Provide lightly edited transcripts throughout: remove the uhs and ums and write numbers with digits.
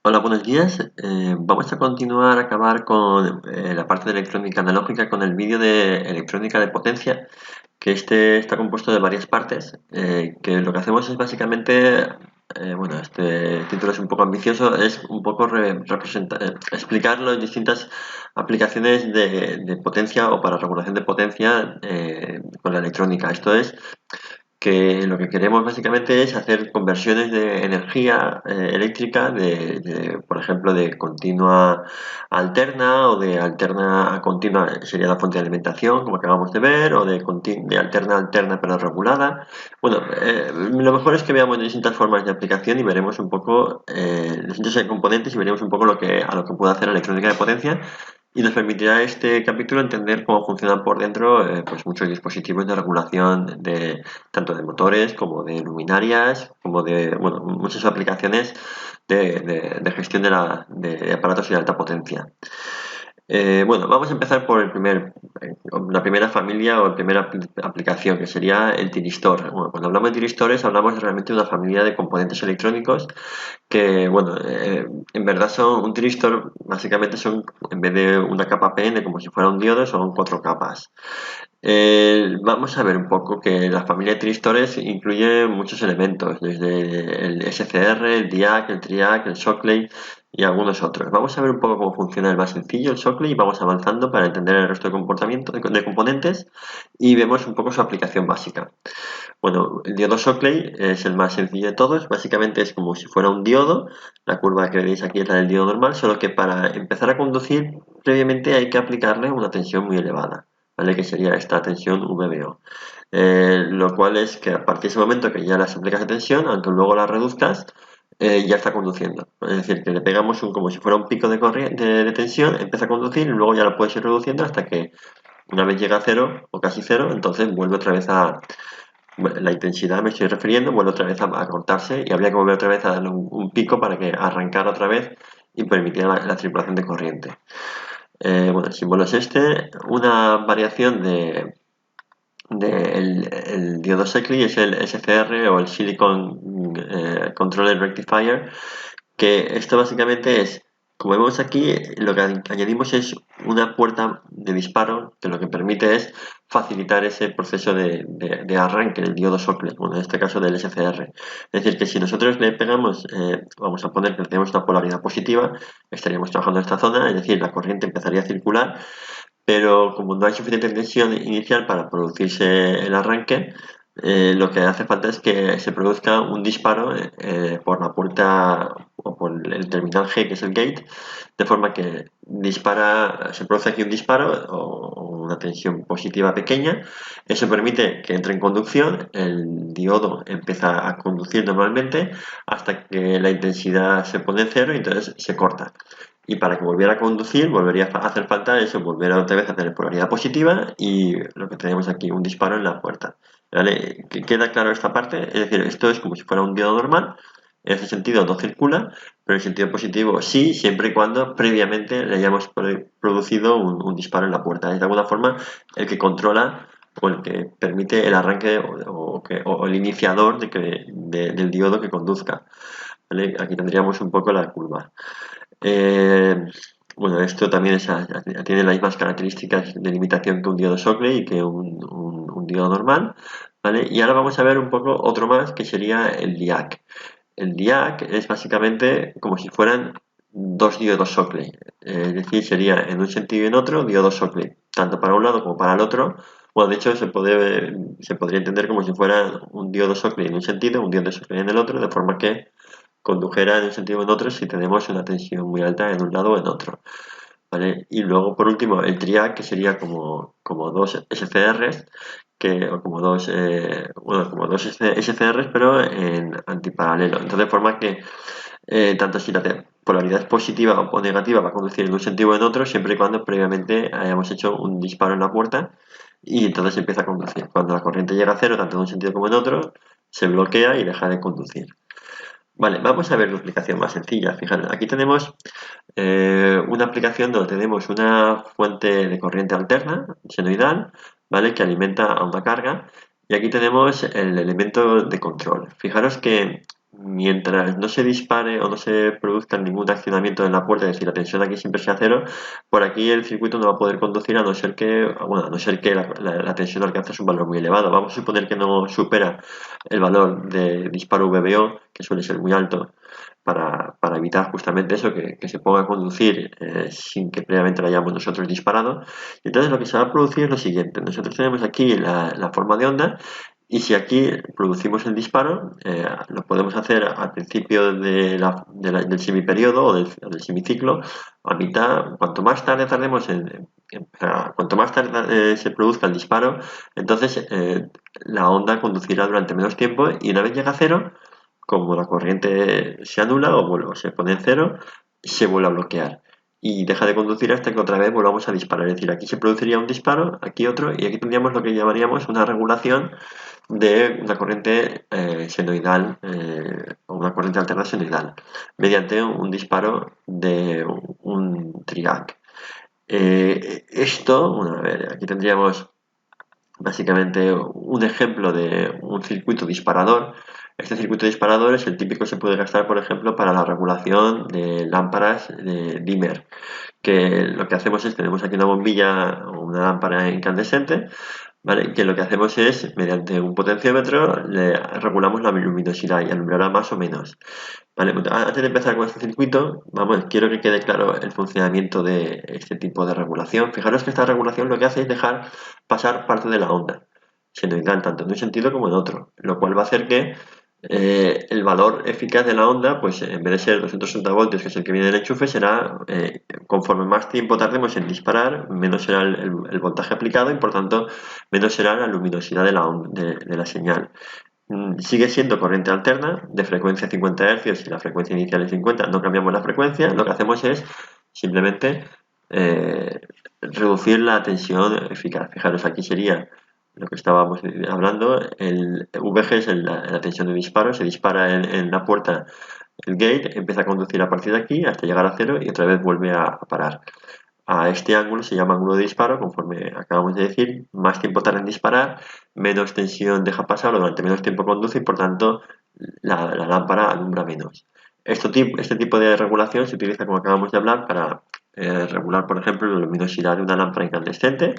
Hola, buenos días. Vamos a continuar a acabar con la parte de electrónica analógica con el vídeo de electrónica de potencia, que este está compuesto de varias partes, que lo que hacemos es básicamente, bueno, este título es un poco ambicioso, es un poco explicar las distintas aplicaciones de potencia o para regulación de potencia con la electrónica. Esto es que lo que queremos básicamente es hacer conversiones de energía eléctrica por ejemplo, de continua a alterna o de alterna a continua, sería la fuente de alimentación, como acabamos de ver, o de alterna a alterna pero regulada. Bueno, lo mejor es que veamos distintas formas de aplicación y veremos un poco distintos componentes y veremos un poco a lo que puede hacer la electrónica de potencia y nos permitirá este capítulo entender cómo funcionan por dentro pues muchos dispositivos de regulación tanto de motores como de luminarias, como de bueno, muchas aplicaciones de gestión de aparatos de alta potencia. Bueno, vamos a empezar por la primera familia o la primera aplicación, que sería el tiristor. Bueno, cuando hablamos de tiristores, hablamos realmente de una familia de componentes electrónicos que, bueno, en verdad un tiristor, básicamente son, en vez de una capa PN, como si fuera un diodo, son cuatro capas. Vamos a ver un poco que la familia de tristores incluye muchos elementos, desde el SCR, el DIAC, el TRIAC, el Shockley y algunos otros. Vamos a ver un poco cómo funciona el más sencillo, el Shockley, y vamos avanzando para entender el resto de comportamiento de componentes y vemos un poco su aplicación básica. Bueno, el diodo Shockley es el más sencillo de todos, básicamente es como si fuera un diodo, la curva que veis aquí es la del diodo normal, solo que para empezar a conducir previamente hay que aplicarle una tensión muy elevada. ¿Vale? Que sería esta tensión VBO. Lo cual es que a partir de ese momento que ya las aplicas de tensión, aunque luego las reduzcas, ya está conduciendo. Es decir, que le pegamos como si fuera un pico de tensión, empieza a conducir y luego ya lo puedes ir reduciendo hasta que una vez llega a cero o casi cero, entonces vuelve otra vez la intensidad, me estoy refiriendo, vuelve otra vez a cortarse y habría que volver otra vez a darle un pico para que arrancara otra vez y permitiera la circulación de corriente. Bueno, el símbolo es este. Una variación el diodo Shockley es el SCR o el Silicon Controller Rectifier, que esto básicamente es, como vemos aquí, lo que añadimos es una puerta de disparo que lo que permite es facilitar ese proceso de arranque del diodo Shockley, bueno, en este caso del SCR. Es decir, que si nosotros le pegamos, vamos a poner que tenemos una polaridad positiva, estaríamos trabajando en esta zona, es decir, la corriente empezaría a circular, pero como no hay suficiente tensión inicial para producirse el arranque, lo que hace falta es que se produzca un disparo por la puerta o por el terminal G, que es el gate, de forma que se produce aquí un disparo o una tensión positiva pequeña. Eso permite que entre en conducción, el diodo empieza a conducir normalmente hasta que la intensidad se pone en cero y entonces se corta. Y para que volviera a conducir, volvería a hacer falta eso, volver otra vez a tener polaridad positiva y lo que tenemos aquí, un disparo en la puerta. ¿Vale? ¿Queda claro esta parte? Es decir, esto es como si fuera un diodo normal, en ese sentido no circula, pero en sentido positivo sí, siempre y cuando previamente le hayamos producido un disparo en la puerta. Es de alguna forma el que controla o el que permite el arranque o el iniciador del diodo que conduzca. ¿Vale? Aquí tendríamos un poco la curva. Eh, bueno, esto también tiene las mismas características de limitación que un diodo Shockley y que un diodo normal, ¿vale? Y ahora vamos a ver un poco otro más que sería el DIAC. El DIAC es básicamente como si fueran dos diodos Shockley, es decir, sería en un sentido y en otro diodos Shockley, tanto para un lado como para el otro. Bueno, de hecho se podría entender como si fuera un diodo Shockley en un sentido, un diodo Shockley en el otro, de forma que condujera en un sentido o en otro si tenemos una tensión muy alta en un lado o en otro. ¿Vale? Y luego, por último, el TRIAC, que sería como dos SCRs, o como dos SCRs, pero en antiparalelo. Entonces, de forma que tanto si la polaridad es positiva o negativa va a conducir en un sentido o en otro, siempre y cuando previamente hayamos hecho un disparo en la puerta y entonces empieza a conducir. Cuando la corriente llega a cero, tanto en un sentido como en otro, se bloquea y deja de conducir. Vale, vamos a ver la aplicación más sencilla. Fijaros, aquí tenemos una aplicación donde tenemos una fuente de corriente alterna, senoidal, ¿vale? Que alimenta a una carga. Y aquí tenemos el elemento de control. Fijaros que mientras no se dispare o no se produzca ningún accionamiento en la puerta, es decir, la tensión aquí siempre sea cero, por aquí el circuito no va a poder conducir a no ser que, bueno, a no ser que la tensión alcance un valor muy elevado. Vamos a suponer que no supera el valor de disparo VBO, que suele ser muy alto, para evitar justamente eso, que se ponga a conducir sin que previamente lo hayamos nosotros disparado. Y entonces lo que se va a producir es lo siguiente. Nosotros tenemos aquí la forma de onda y si aquí producimos el disparo, lo podemos hacer al principio del semiperiodo o del semiciclo, a mitad, cuanto más tarde tardemos cuanto más tarde se produzca el disparo, entonces la onda conducirá durante menos tiempo y una vez llega a cero, como la corriente se anula o se pone en cero, se vuelve a bloquear y deja de conducir hasta que otra vez volvamos a disparar. Es decir, aquí se produciría un disparo, aquí otro, y aquí tendríamos lo que llamaríamos una regulación de una corriente senoidal o una corriente alterna senoidal mediante un disparo de un triac. Esto, bueno, a ver, aquí tendríamos básicamente un ejemplo de un circuito disparador. Este circuito disparador es el típico que se puede gastar, por ejemplo, para la regulación de lámparas de dimmer, que lo que hacemos es, tenemos aquí una bombilla o una lámpara incandescente, ¿vale? Que lo que hacemos es, mediante un potenciómetro, le regulamos la luminosidad y alumbrará más o menos. Vale, pues antes de empezar con este circuito, vamos, quiero que quede claro el funcionamiento de este tipo de regulación. Fijaros que esta regulación lo que hace es dejar pasar parte de la onda, senoidal, tanto en un sentido como en otro, lo cual va a hacer que el valor eficaz de la onda, pues en vez de ser 260 voltios, que es el que viene del enchufe, será, conforme más tiempo tardemos en disparar, menos será el voltaje aplicado y por tanto menos será la luminosidad de la señal. Sigue siendo corriente alterna de frecuencia 50 Hz y la frecuencia inicial es 50, no cambiamos la frecuencia, lo que hacemos es simplemente eh, reducir la tensión eficaz. Fijaros, aquí sería lo que estábamos hablando, el VG es la tensión de disparo, se dispara en la puerta el gate, empieza a conducir a partir de aquí hasta llegar a cero y otra vez vuelve a parar. A este ángulo se llama ángulo de disparo, conforme acabamos de decir, más tiempo tarda en disparar, menos tensión deja pasar o durante menos tiempo conduce y por tanto la lámpara alumbra menos. Este tipo de regulación se utiliza, como acabamos de hablar, para regular, por ejemplo, la luminosidad de una lámpara incandescente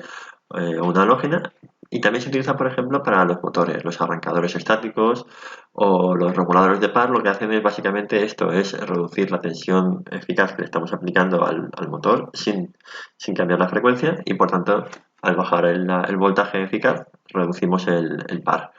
o una halógena y también se utiliza, por ejemplo, para los motores, los arrancadores estáticos o los reguladores de par. Lo que hacen es básicamente esto, es reducir la tensión eficaz que le estamos aplicando al motor sin cambiar la frecuencia y por tanto al bajar el voltaje eficaz reducimos el par.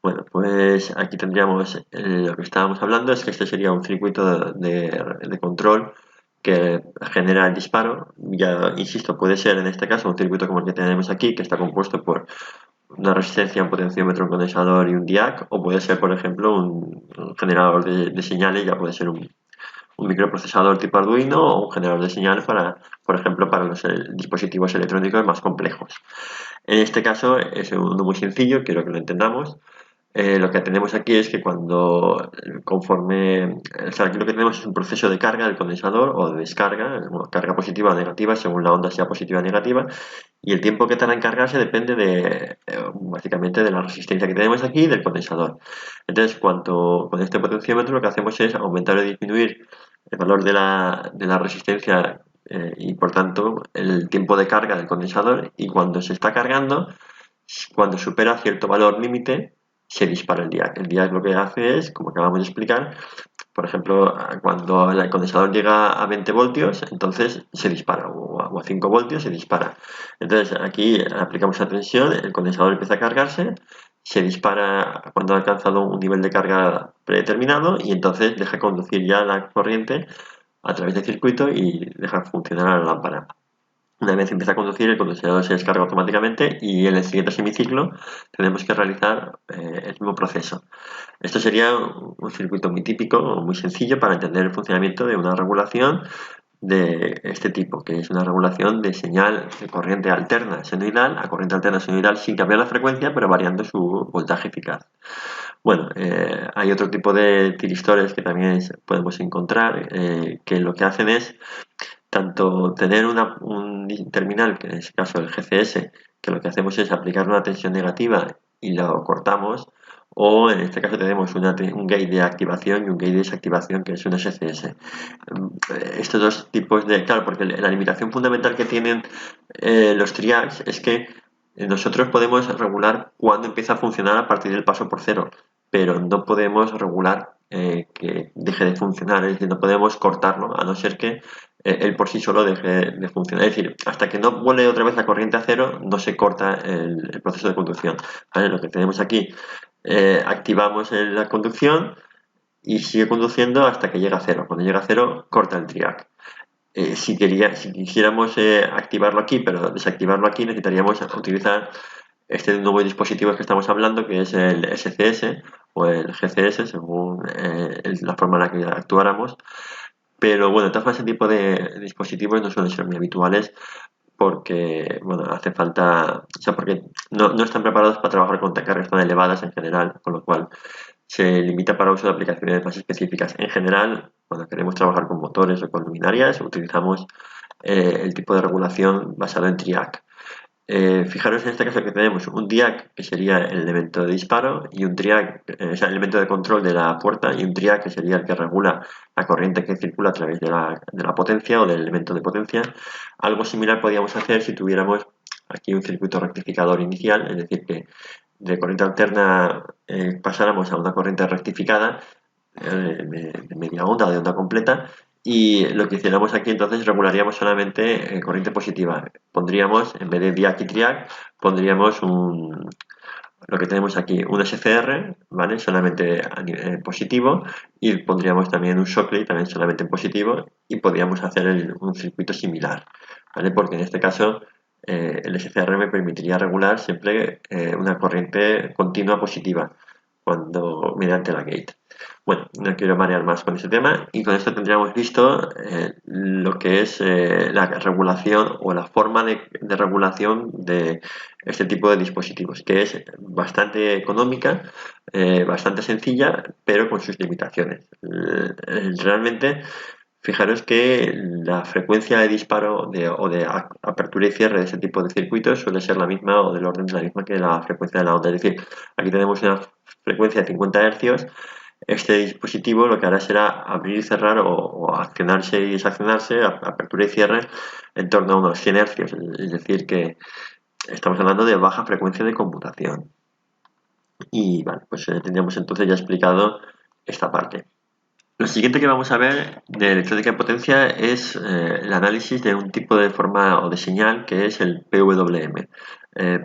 Bueno, pues aquí tendríamos lo que estábamos hablando, es que este sería un circuito de control que genera el disparo. Ya insisto, puede ser en este caso un circuito como el que tenemos aquí, que está compuesto por una resistencia, un potenciómetro, un condensador y un DIAC, o puede ser, por ejemplo, un generador de señales, ya puede ser un microprocesador tipo Arduino o un generador de señales para, por ejemplo, para los dispositivos electrónicos más complejos. En este caso es uno muy sencillo, quiero que lo entendamos. Lo que tenemos aquí es que o sea, aquí lo que tenemos es un proceso de carga del condensador o de descarga, bueno, carga positiva o negativa, según la onda sea positiva o negativa, y el tiempo que tarda en cargarse depende básicamente de la resistencia que tenemos aquí y del condensador. Entonces, con este potenciómetro lo que hacemos es aumentar o disminuir el valor de la resistencia y por tanto el tiempo de carga del condensador, y cuando se está cargando, cuando supera cierto valor límite, se dispara el DIAC. El DIAC lo que hace es, como acabamos de explicar, por ejemplo, cuando el condensador llega a 20 voltios, entonces se dispara, o a 5 voltios se dispara. Entonces aquí aplicamos la tensión, el condensador empieza a cargarse, se dispara cuando ha alcanzado un nivel de carga predeterminado y entonces deja conducir ya la corriente a través del circuito y deja funcionar la lámpara. Una vez empieza a conducir, el condensador se descarga automáticamente y en el siguiente semiciclo tenemos que realizar el mismo proceso. Esto sería un circuito muy típico, muy sencillo para entender el funcionamiento de una regulación de este tipo, que es una regulación de señal de corriente alterna senoidal a corriente alterna senoidal sin cambiar la frecuencia, pero variando su voltaje eficaz. Bueno, hay otro tipo de tiristores que también podemos encontrar, que lo que hacen es tanto tener un terminal, que en este caso el GCS, que lo que hacemos es aplicar una tensión negativa y lo cortamos, o en este caso tenemos un gate de activación y un gate de desactivación, que es un SCS. Estos dos tipos de... Claro, porque la limitación fundamental que tienen los triacs es que nosotros podemos regular cuándo empieza a funcionar a partir del paso por cero, pero no podemos regular que deje de funcionar, es decir, no podemos cortarlo, a no ser que él por sí solo deje de funcionar. Es decir, hasta que no vuelve otra vez la corriente a cero, no se corta el proceso de conducción. ¿Vale? Lo que tenemos aquí, activamos la conducción y sigue conduciendo hasta que llega a cero. Cuando llega a cero, corta el triac. Si quisiéramos activarlo aquí, pero desactivarlo aquí, necesitaríamos utilizar este nuevo dispositivo que estamos hablando, que es el SCS o el GCS, según la forma en la que actuáramos. Pero bueno, de todas formas, ese tipo de dispositivos no suelen ser muy habituales porque, bueno, hace falta, o sea, porque no están preparados para trabajar con cargas tan elevadas en general, con lo cual se limita para uso de aplicaciones más específicas. En general, cuando queremos trabajar con motores o con luminarias, utilizamos el tipo de regulación basado en TRIAC. Fijaros en este caso que tenemos un DIAC, que sería el elemento de disparo, y un TRIAC, o sea, el elemento de control de la puerta, y un TRIAC, que sería el que regula la corriente que circula a través de la potencia o del elemento de potencia. Algo similar podríamos hacer si tuviéramos aquí un circuito rectificador inicial, es decir, que de corriente alterna pasáramos a una corriente rectificada de media onda o de onda completa, y lo que hiciéramos aquí entonces regularíamos solamente corriente positiva. Pondríamos, en vez de DIAC y TRIAC, pondríamos lo que tenemos aquí, un SCR, ¿vale? Solamente positivo, y pondríamos también un Shockley, también solamente en positivo, y podríamos hacer un circuito similar, ¿vale? Porque en este caso el SCR me permitiría regular siempre una corriente continua positiva mediante la gate. Bueno, no quiero marear más con este tema, y con esto tendríamos visto lo que es la regulación o la forma de regulación de este tipo de dispositivos, que es bastante económica, bastante sencilla, pero con sus limitaciones. Realmente, fijaros que la frecuencia de disparo o de apertura y cierre de este tipo de circuitos suele ser la misma o del orden de la misma que la frecuencia de la onda. Es decir, aquí tenemos una frecuencia de 50 Hz. Este dispositivo lo que hará será abrir y cerrar o accionarse y desaccionarse, apertura y cierre, en torno a unos 100 Hz. Es decir, que estamos hablando de baja frecuencia de computación. Y vale, pues tendríamos entonces ya explicado esta parte. Lo siguiente que vamos a ver de electrónica en potencia es el análisis de un tipo de forma o de señal que es el PWM.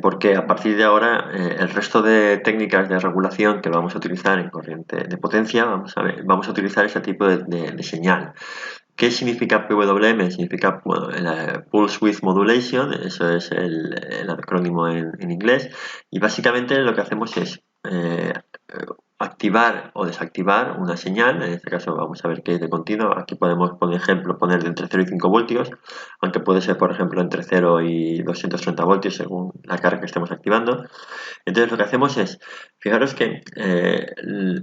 Porque a partir de ahora el resto de técnicas de regulación que vamos a utilizar en corriente de potencia, vamos a utilizar ese tipo de señal. ¿Qué significa PWM? Significa Pulse Width Modulation, eso es el acrónimo en inglés, y básicamente lo que hacemos es activar o desactivar una señal. En este caso vamos a ver que es de continuo. Aquí podemos, por ejemplo, poner de entre 0 y 5 voltios, aunque puede ser, por ejemplo, entre 0 y 230 voltios según la carga que estemos activando. Entonces lo que hacemos es, fijaros que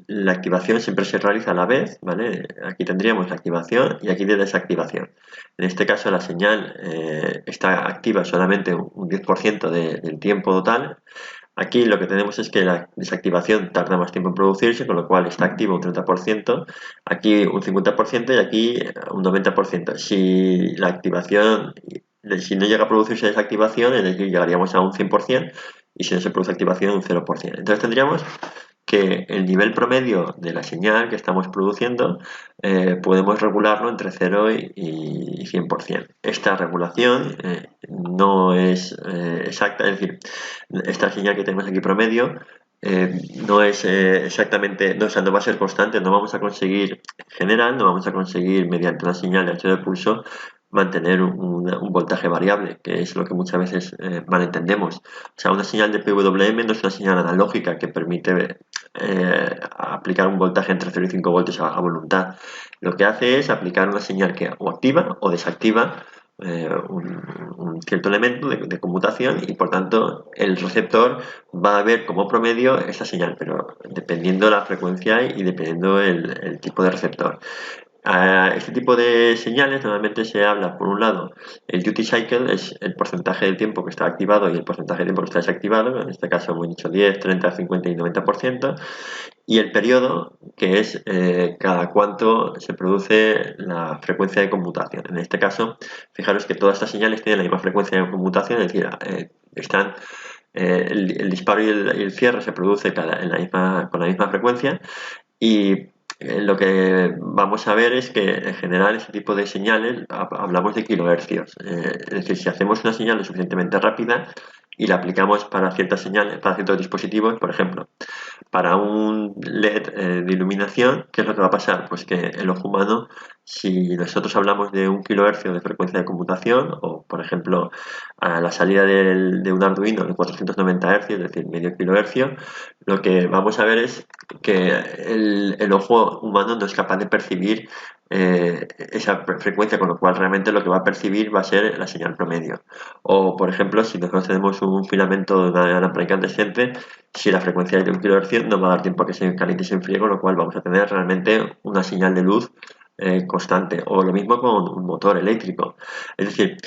la activación siempre se realiza a la vez, ¿vale? Aquí tendríamos la activación y aquí de desactivación. En este caso la señal está activa solamente un 10% del tiempo total. Aquí lo que tenemos es que la desactivación tarda más tiempo en producirse, con lo cual está activo un 30%, aquí un 50% y aquí un 90%. Si no llega a producirse desactivación, es decir, llegaríamos a un 100%, y si no se produce activación, un 0%. Entonces tendríamos que el nivel promedio de la señal que estamos produciendo podemos regularlo entre 0 y 100%. Esta regulación no es exacta, es decir, esta señal que tenemos aquí promedio no es exactamente, no, o sea, no va a ser constante, no vamos a conseguir, en general, no vamos a conseguir mediante una señal de ancho de pulso mantener un voltaje variable, que es lo que muchas veces malentendemos. O sea, una señal de PWM no es una señal analógica que permite aplicar un voltaje entre 0 y 5 voltios a voluntad. Lo que hace es aplicar una señal que o activa o desactiva un cierto elemento de conmutación, y por tanto el receptor va a ver como promedio esta señal, pero dependiendo la frecuencia y dependiendo el tipo de receptor. A este tipo de señales normalmente se habla, por un lado, el duty cycle es el porcentaje del tiempo que está activado y el porcentaje de tiempo que está desactivado, en este caso hemos dicho 10, 30, 50 y 90%, y el periodo, que es cada cuánto se produce la frecuencia de conmutación. En este caso, fijaros que todas estas señales tienen la misma frecuencia de conmutación, es decir, el disparo y el cierre se produce con la misma frecuencia y lo que vamos a ver es que en general este tipo de señales hablamos de kilohercios. Es decir, si hacemos una señal lo suficientemente rápida y la aplicamos para ciertas señales, para ciertos dispositivos, por ejemplo, para un LED de iluminación, ¿qué es lo que va a pasar? Pues que el ojo humano, si nosotros hablamos de 1 kHz de frecuencia de computación, o por ejemplo, a la salida de un Arduino de 490 Hz, es decir, medio kilohercio, lo que vamos a ver es que el ojo humano no es capaz de percibir esa frecuencia, con lo cual realmente lo que va a percibir va a ser la señal promedio. O, por ejemplo, si nosotros tenemos un filamento de una lámpara incandescente, si la frecuencia es de 1 kHz, no va a dar tiempo a que se caliente y se enfríe, con lo cual vamos a tener realmente una señal de luz constante. O lo mismo con un motor eléctrico. Es decir,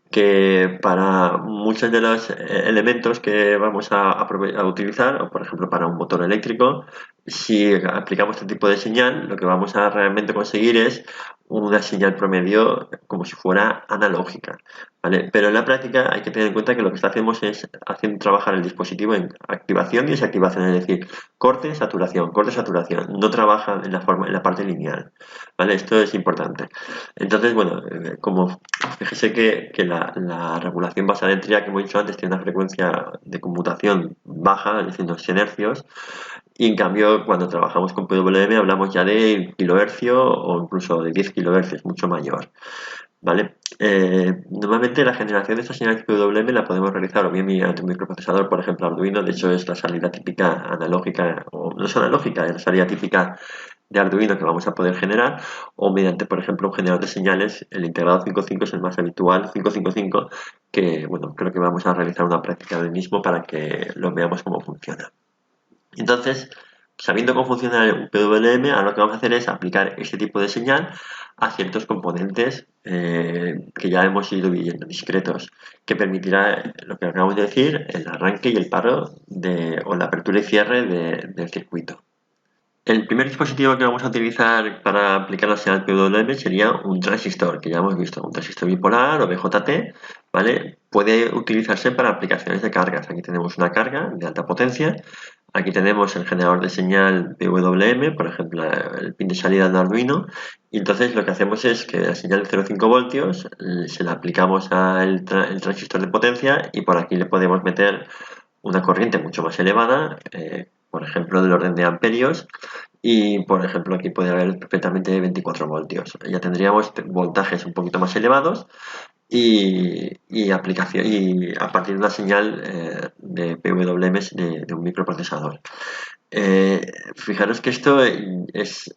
que para muchos de los elementos que vamos a utilizar, o por ejemplo para un motor eléctrico, si aplicamos este tipo de señal, lo que vamos a realmente conseguir es una señal promedio como si fuera analógica, ¿vale? Pero en la práctica hay que tener en cuenta que lo que hacemos es haciendo trabajar el dispositivo en activación y desactivación, es decir, corte, saturación, no trabaja en la parte lineal, ¿vale? Esto es importante. Entonces, bueno, como fíjese que la regulación basada en TRIA que hemos dicho antes tiene una frecuencia de conmutación baja, es decir, 2 hercios, y en cambio cuando trabajamos con PWM hablamos ya de kilohercio o incluso de 10 kilohercios, mucho mayor, ¿vale? Normalmente la generación de esta señal PWM la podemos realizar o bien mediante un microprocesador, por ejemplo Arduino, de hecho es la salida típica analógica, o no es analógica, es la salida típica de Arduino que vamos a poder generar, o mediante, por ejemplo, un generador de señales, el integrado 5.5 es el más habitual, 555, que, bueno, creo que vamos a realizar una práctica del mismo para que lo veamos cómo funciona. Entonces, sabiendo cómo funciona el PWM, ahora lo que vamos a hacer es aplicar este tipo de señal a ciertos componentes que ya hemos ido viendo, discretos, que permitirá, lo que acabamos de decir, el arranque y el paro o la apertura y cierre del circuito. El primer dispositivo que vamos a utilizar para aplicar la señal PWM sería un transistor, que ya hemos visto, un transistor bipolar o BJT, ¿vale? Puede utilizarse para aplicaciones de cargas. Aquí tenemos una carga de alta potencia, aquí tenemos el generador de señal PWM, por ejemplo, el pin de salida de Arduino, y entonces lo que hacemos es que la señal de 0,5 voltios se la aplicamos al transistor de potencia y por aquí le podemos meter una corriente mucho más elevada, por ejemplo del orden de amperios, y por ejemplo aquí puede haber perfectamente 24 voltios. Ya tendríamos voltajes un poquito más elevados y aplicación y a partir de una señal de PWM de un microprocesador. Fijaros que esto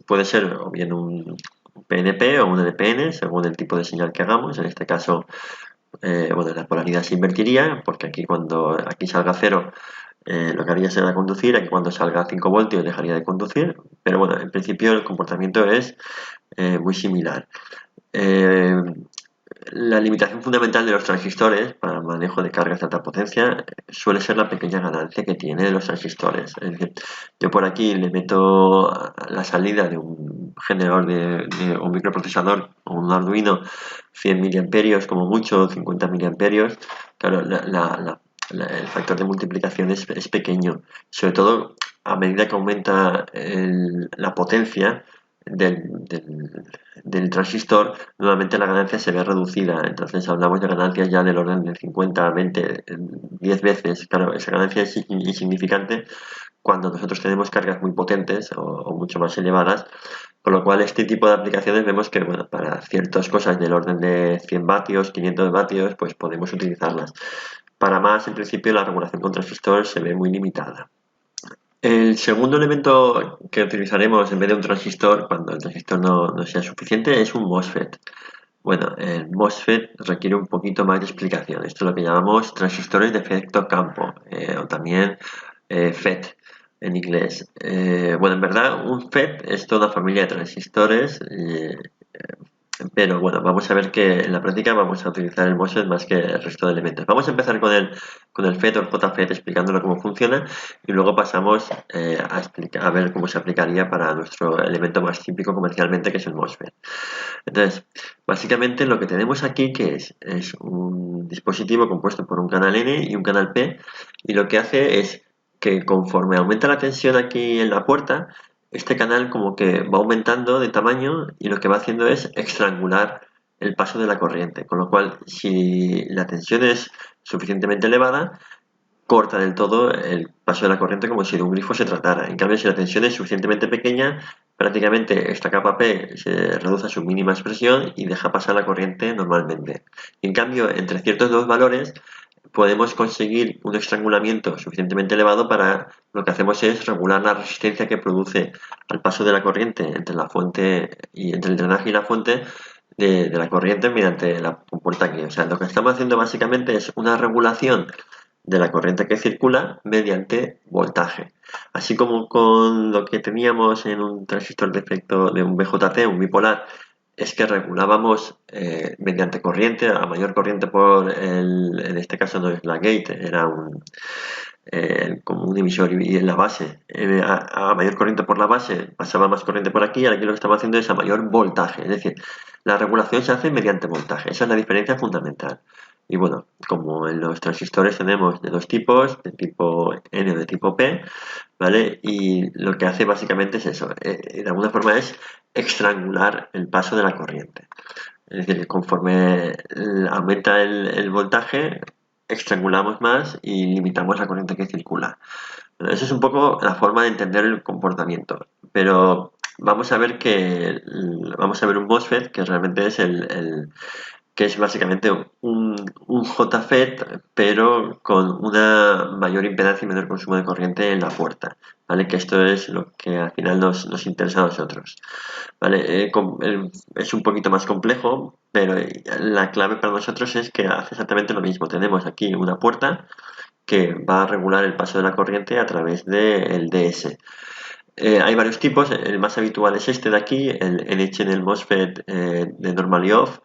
puede ser o bien un PNP o un NPN según el tipo de señal que hagamos. En este caso, bueno, la polaridad se invertiría porque cuando aquí salga 0 lo que haría será conducir, aquí cuando salga 5 voltios dejaría de conducir, pero bueno, en principio el comportamiento es muy similar. Eh, la limitación fundamental de los transistores para el manejo de cargas de alta potencia suele ser la pequeña ganancia que tiene los transistores. Es decir, yo por aquí le meto la salida de un generador de un microprocesador o un Arduino 100 miliamperios como mucho, 50 miliamperios. Claro, el factor de multiplicación es pequeño, sobre todo a medida que aumenta la potencia del transistor, nuevamente la ganancia se ve reducida, entonces hablamos de ganancias ya del orden de 50, 20, 10 veces. Claro, esa ganancia es insignificante cuando nosotros tenemos cargas muy potentes o mucho más elevadas, con lo cual este tipo de aplicaciones vemos que, bueno, para ciertas cosas del orden de 100 vatios, 500 vatios, pues podemos utilizarlas. Para más, en principio, la regulación con transistor se ve muy limitada. El segundo elemento que utilizaremos en vez de un transistor, cuando el transistor no sea suficiente, es un MOSFET. Bueno, el MOSFET requiere un poquito más de explicación. Esto es lo que llamamos transistores de efecto campo o también FET. en inglés. Bueno, en verdad un FET es toda una familia de transistores, pero bueno, vamos a ver que en la práctica vamos a utilizar el MOSFET más que el resto de elementos. Vamos a empezar con el FET o el JFET explicándolo cómo funciona y luego pasamos a ver cómo se aplicaría para nuestro elemento más típico comercialmente, que es el MOSFET. Entonces, básicamente lo que tenemos aquí que es un dispositivo compuesto por un canal N y un canal P, y lo que hace es que conforme aumenta la tensión aquí en la puerta, este canal como que va aumentando de tamaño y lo que va haciendo es estrangular el paso de la corriente, con lo cual si la tensión es suficientemente elevada, corta del todo el paso de la corriente como si de un grifo se tratara. En cambio, si la tensión es suficientemente pequeña, prácticamente esta capa P se reduce a su mínima expresión y deja pasar la corriente normalmente. En cambio, entre ciertos dos valores podemos conseguir un estrangulamiento suficientemente elevado para lo que hacemos es regular la resistencia que produce al paso de la corriente entre la fuente y entre el drenaje y la fuente de la corriente mediante la compuerta aquí. O sea, lo que estamos haciendo básicamente es una regulación de la corriente que circula mediante voltaje. Así como con lo que teníamos en un transistor de efecto de un BJT, un bipolar, es que regulábamos mediante corriente, a mayor corriente en este caso no es la gate, era como un emisor y en la base, a mayor corriente por la base pasaba más corriente por aquí, y aquí lo que estamos haciendo es a mayor voltaje, es decir, la regulación se hace mediante voltaje, esa es la diferencia fundamental. Y bueno, como en los transistores tenemos de dos tipos, de tipo N o de tipo P, ¿vale? Y lo que hace básicamente es eso, de alguna forma es estrangular el paso de la corriente. Es decir, que conforme aumenta el voltaje, estrangulamos más y limitamos la corriente que circula. Esa es un poco la forma de entender el comportamiento. Pero vamos a ver un MOSFET que realmente es que es básicamente un JFET, pero con una mayor impedancia y menor consumo de corriente en la puerta, ¿vale? Que esto es lo que al final nos interesa a nosotros, ¿vale? Es un poquito más complejo, pero la clave para nosotros es que hace exactamente lo mismo. Tenemos aquí una puerta que va a regular el paso de la corriente a través del DS. Hay varios tipos, el más habitual es este de aquí, el NH en el MOSFET de normally off,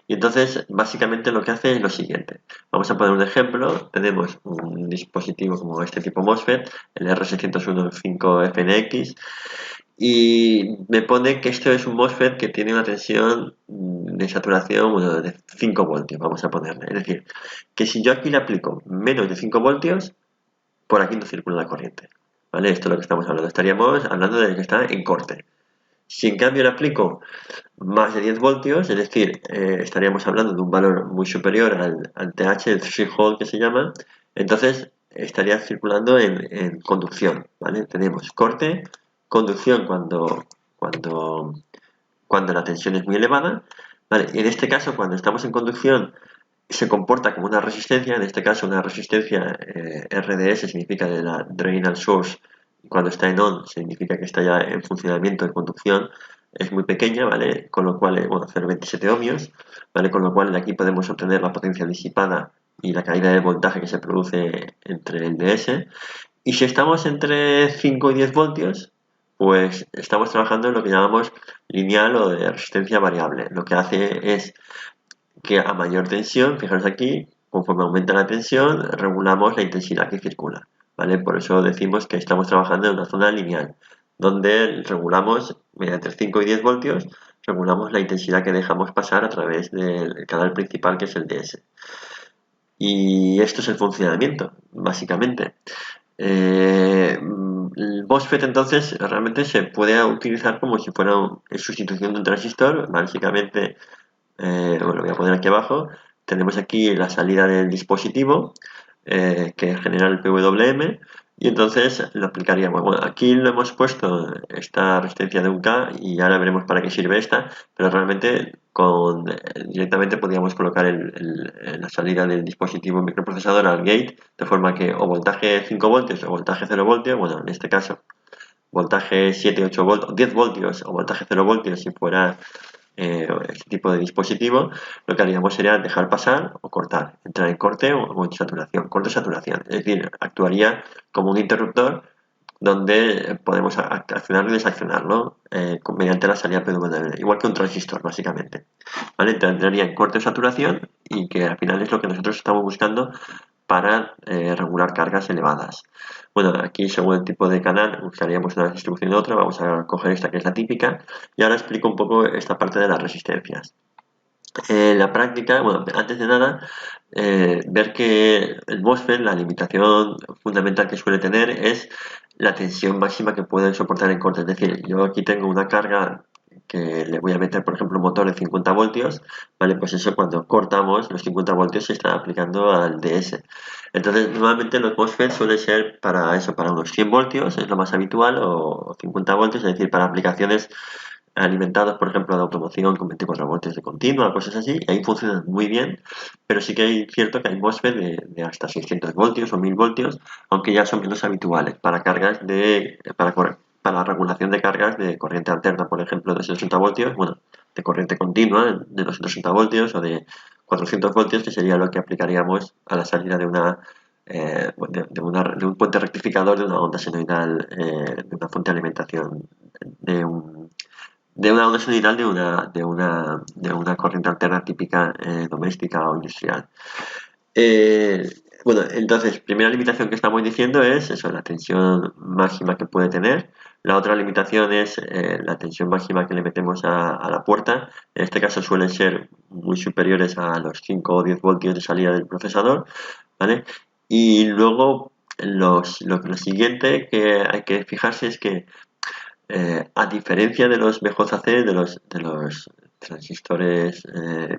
y entonces básicamente lo que hace es lo siguiente. Vamos a poner un ejemplo, tenemos un dispositivo como este tipo MOSFET, el R615FNX, y me pone que esto es un MOSFET que tiene una tensión de saturación, bueno, de 5 voltios, vamos a ponerle. Es decir, que si yo aquí le aplico menos de 5 voltios, por aquí no circula la corriente. ¿Vale? Esto es lo que estamos hablando. Estaríamos hablando de que está en corte. Si en cambio le aplico más de 10 voltios, es decir, estaríamos hablando de un valor muy superior al TH, el threshold que se llama, entonces estaría circulando en conducción, ¿vale? Tenemos corte, conducción cuando la tensión es muy elevada, ¿vale? Y en este caso, cuando estamos en conducción, se comporta como una resistencia, en este caso una resistencia RDS significa de la Drain al Source, cuando está en on significa que está ya en funcionamiento en conducción, es muy pequeña, ¿vale? Con lo cual, bueno, 0,27 ohmios, ¿vale? Con lo cual de aquí podemos obtener la potencia disipada y la caída de voltaje que se produce entre el DS. Y si estamos entre 5 y 10 voltios, pues estamos trabajando en lo que llamamos lineal o de resistencia variable. Lo que hace es que a mayor tensión, fijaros aquí, conforme aumenta la tensión, regulamos la intensidad que circula, ¿vale? Por eso decimos que estamos trabajando en una zona lineal, donde regulamos, mediante 5 y 10 voltios, regulamos la intensidad que dejamos pasar a través del canal principal, que es el DS. Y esto es el funcionamiento, básicamente. El MOSFET entonces realmente se puede utilizar como si fuera en sustitución de un transistor, básicamente bueno, lo voy a poner aquí abajo. Tenemos aquí la salida del dispositivo que genera el PWM y entonces lo aplicaríamos. Bueno, aquí lo hemos puesto esta resistencia de 1K y ahora veremos para qué sirve esta, pero realmente directamente podríamos colocar la salida del dispositivo microprocesador al gate de forma que o voltaje 5 voltios o voltaje 0 voltios, bueno, en este caso voltaje 7, 8 voltios, 10 voltios o voltaje 0 voltios si fuera este tipo de dispositivo, lo que haríamos sería dejar pasar o cortar, entrar en corte o en saturación, corte-saturación, es decir, actuaría como un interruptor donde podemos accionar y desaccionar, ¿no? Mediante la salida PWM, igual que un transistor, básicamente. ¿Vale? Tendría en corte o saturación y que al final es lo que nosotros estamos buscando para regular cargas elevadas. Bueno, aquí según el tipo de canal buscaríamos una distribución de otra, vamos a coger esta que es la típica y ahora explico un poco esta parte de las resistencias. La práctica, bueno, antes de nada, ver que el MOSFET, la limitación fundamental que suele tener es la tensión máxima que puede soportar en corte. Es decir, yo aquí tengo una carga que le voy a meter, por ejemplo, un motor de 50 voltios, ¿vale? Pues eso cuando cortamos, los 50 voltios se están aplicando al DS. Entonces, normalmente los MOSFET suelen ser para eso, para unos 100 voltios, es lo más habitual, o 50 voltios, es decir, para aplicaciones alimentados, por ejemplo, de automoción con 24 voltios de continua, cosas así, y ahí funcionan muy bien, pero sí que hay cierto que hay MOSFET de hasta 600 voltios o 1000 voltios, aunque ya son menos habituales para cargas para regulación de cargas de corriente alterna, por ejemplo, de 60 voltios, bueno, de corriente continua de 260 voltios o de 400 voltios, que sería lo que aplicaríamos a la salida de de un puente rectificador de una onda senoidal, de una fuente de alimentación de un de una onda senoidal de una corriente alterna típica doméstica o industrial. Eh, bueno, entonces, primera limitación que estamos diciendo es eso, la tensión máxima que puede tener. La otra limitación es la tensión máxima que le metemos a la puerta. En este caso suelen ser muy superiores a los 5 o 10 voltios de salida del procesador, ¿vale? Y luego lo siguiente que hay que fijarse es que a diferencia de los BJC, de los transistores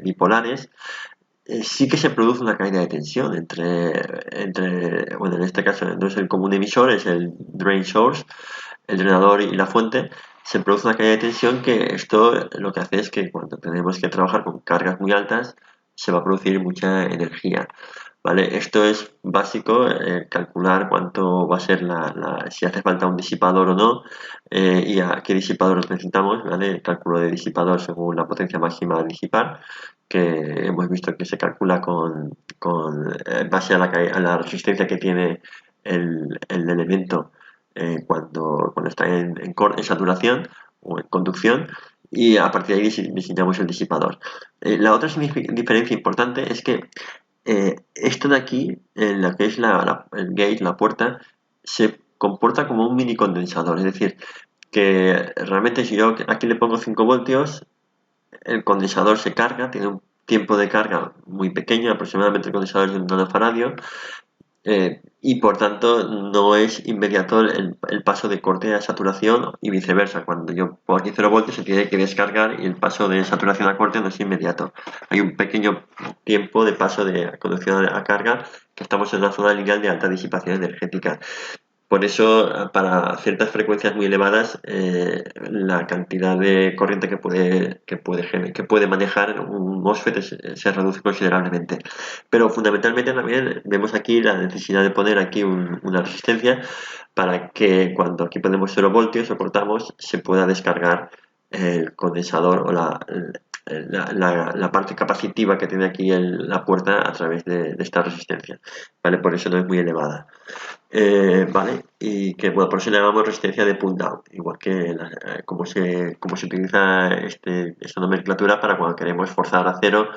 bipolares, sí que se produce una caída de tensión bueno, en este caso no es el común emisor, es el drain source, el drenador y la fuente. Se produce una caída de tensión que esto lo que hace es que cuando tenemos que trabajar con cargas muy altas, se va a producir mucha energía. ¿Vale? Esto es básico, calcular cuánto va a ser si hace falta un disipador o no y a qué disipador necesitamos, ¿vale? El cálculo de disipador según la potencia máxima a disipar, que hemos visto que se calcula en base a a la resistencia que tiene el elemento cuando está en saturación o en conducción y a partir de ahí diseñamos el disipador. La otra diferencia importante es que esto de aquí, en la que es el gate, la puerta, se comporta como un mini condensador. Es decir, que realmente si yo aquí le pongo 5 voltios, el condensador se carga, tiene un tiempo de carga muy pequeño, aproximadamente el condensador es de un nanofaradio, y por tanto no es inmediato el paso de corte a saturación y viceversa. Cuando yo pongo aquí 0 voltios se tiene que descargar y el paso de saturación a corte no es inmediato. Hay un pequeño tiempo de paso de conducción a carga que estamos en una zona lineal de alta disipación energética. Por eso, para ciertas frecuencias muy elevadas, la cantidad de corriente que puede manejar un MOSFET se reduce considerablemente. Pero fundamentalmente también vemos aquí la necesidad de poner aquí una resistencia para que cuando aquí ponemos 0 voltios o cortamos, se pueda descargar el condensador o la parte capacitiva que tiene aquí la puerta a través de esta resistencia. ¿Vale? Por eso no es muy elevada. Vale, y que bueno, por eso le llamamos resistencia de pull down, igual que como se utiliza esta nomenclatura para cuando queremos forzar a cero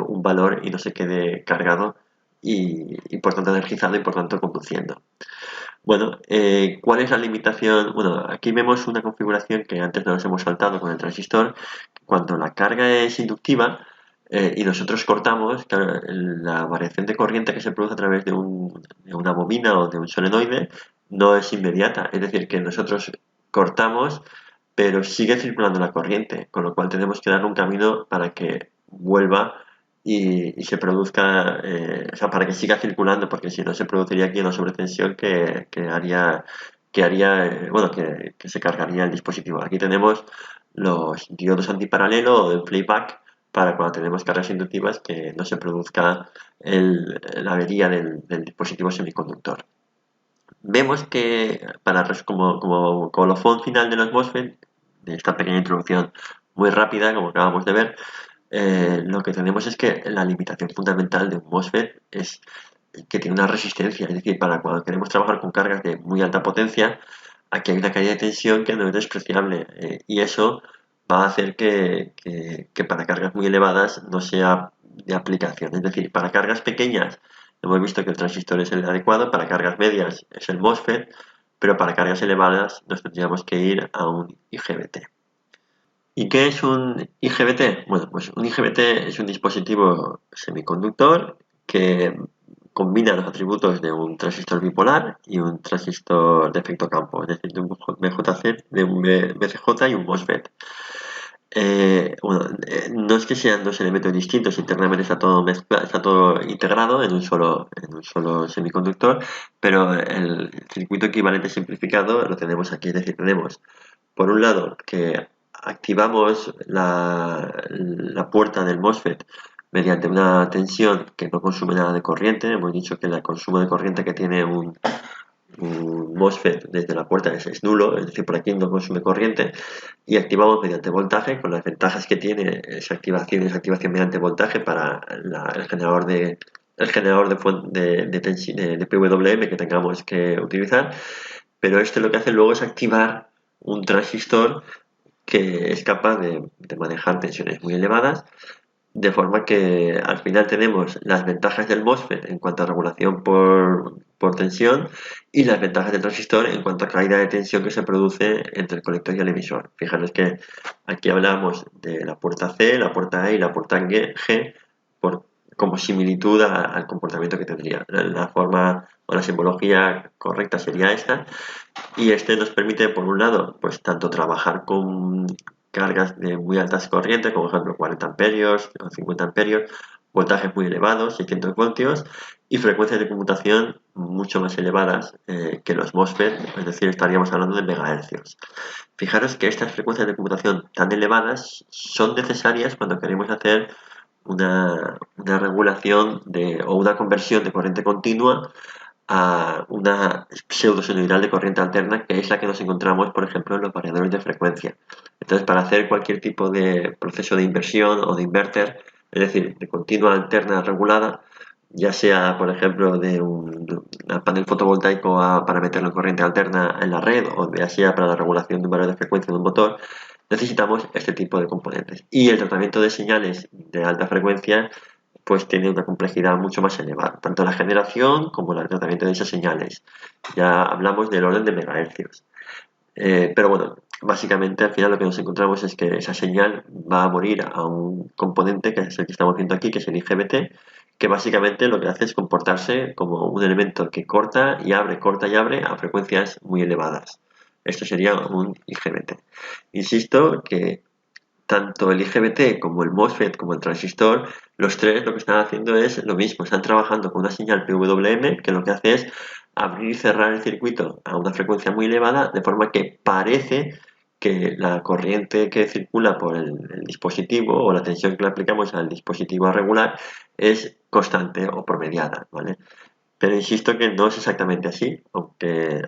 un valor y no se quede cargado y por tanto energizado y por tanto conduciendo. Bueno, ¿cuál es la limitación? Bueno, aquí vemos una configuración que antes nos hemos saltado con el transistor. Cuando la carga es inductiva y nosotros cortamos, claro, la variación de corriente que se produce a través de una bobina o de un solenoide no es inmediata. Es decir, que nosotros cortamos, pero sigue circulando la corriente, con lo cual tenemos que dar un camino para que vuelva y se produzca, o sea, para que siga circulando, porque si no se produciría aquí una sobretensión bueno, que se cargaría el dispositivo. Aquí tenemos los diodos antiparalelo o el playback para cuando tenemos cargas inductivas que no se produzca la avería del dispositivo semiconductor. Vemos que como colofón final de los MOSFET, de esta pequeña introducción muy rápida, como acabamos de ver, lo que tenemos es que la limitación fundamental de un MOSFET es que tiene una resistencia, es decir, para cuando queremos trabajar con cargas de muy alta potencia, aquí hay una caída de tensión que no es despreciable, y eso va a hacer que para cargas muy elevadas no sea de aplicación. Es decir, para cargas pequeñas hemos visto que el transistor es el adecuado, para cargas medias es el MOSFET, pero para cargas elevadas nos tendríamos que ir a un IGBT. ¿Y qué es un IGBT? Bueno, pues un IGBT es un dispositivo semiconductor que combina los atributos de un transistor bipolar y un transistor de efecto campo, es decir, de un BJC, de un BCJ y un MOSFET. No es que sean dos elementos distintos, internamente está todo mezclado, está todo integrado en un solo semiconductor, pero el circuito equivalente simplificado lo tenemos aquí, es decir, tenemos por un lado que activamos la puerta del MOSFET mediante una tensión que no consume nada de corriente. Hemos dicho que el consumo de corriente que tiene un MOSFET desde la puerta es nulo, es decir, por aquí no consume corriente, y activamos mediante voltaje, con las ventajas que tiene esa activación mediante voltaje para el generador de PWM que tengamos que utilizar, pero esto lo que hace luego es activar un transistor que es capaz de manejar tensiones muy elevadas, de forma que al final tenemos las ventajas del MOSFET en cuanto a regulación por tensión y las ventajas del transistor en cuanto a caída de tensión que se produce entre el colector y el emisor. Fijaros que aquí hablamos de la puerta C, la puerta E y la puerta G como similitud al comportamiento que tendría. La forma o la simbología correcta sería esta, y este nos permite, por un lado, pues tanto trabajar con cargas de muy altas corrientes, como por ejemplo 40 amperios o 50 amperios, voltajes muy elevados, 600 voltios, y frecuencias de conmutación mucho más elevadas que los MOSFET, es decir, estaríamos hablando de megahercios. Fijaros que estas frecuencias de conmutación tan elevadas son necesarias cuando queremos hacer una regulación o una conversión de corriente continua a una pseudosenoidal de corriente alterna, que es la que nos encontramos, por ejemplo, en los variadores de frecuencia. Entonces, para hacer cualquier tipo de proceso de inversión o de inverter, es decir, de continua alterna regulada, ya sea, por ejemplo, de un panel fotovoltaico para meterlo en corriente alterna en la red, o ya sea para la regulación de un valor de frecuencia de un motor, necesitamos este tipo de componentes. Y el tratamiento de señales de alta frecuencia pues tiene una complejidad mucho más elevada, tanto la generación como el tratamiento de esas señales. Ya hablamos del orden de megahercios. Pero bueno, básicamente al final lo que nos encontramos es que esa señal va a morir a un componente que es el que estamos viendo aquí, que es el IGBT, que básicamente lo que hace es comportarse como un elemento que corta y abre a frecuencias muy elevadas. Esto sería un IGBT. Insisto que tanto el IGBT como el MOSFET como el transistor, los tres lo que están haciendo es lo mismo, están trabajando con una señal PWM que lo que hace es abrir y cerrar el circuito a una frecuencia muy elevada, de forma que parece que la corriente que circula por el dispositivo o la tensión que le aplicamos al dispositivo a regular es constante o promediada, ¿vale? Pero insisto que no es exactamente así,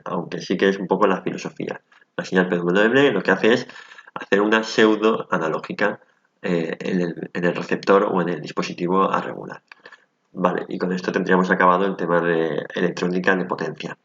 aunque sí que es un poco la filosofía. La señal PWM lo que hace es hacer una pseudo analógica en el receptor o en el dispositivo a regular. Vale, y con esto tendríamos acabado el tema de electrónica de potencia.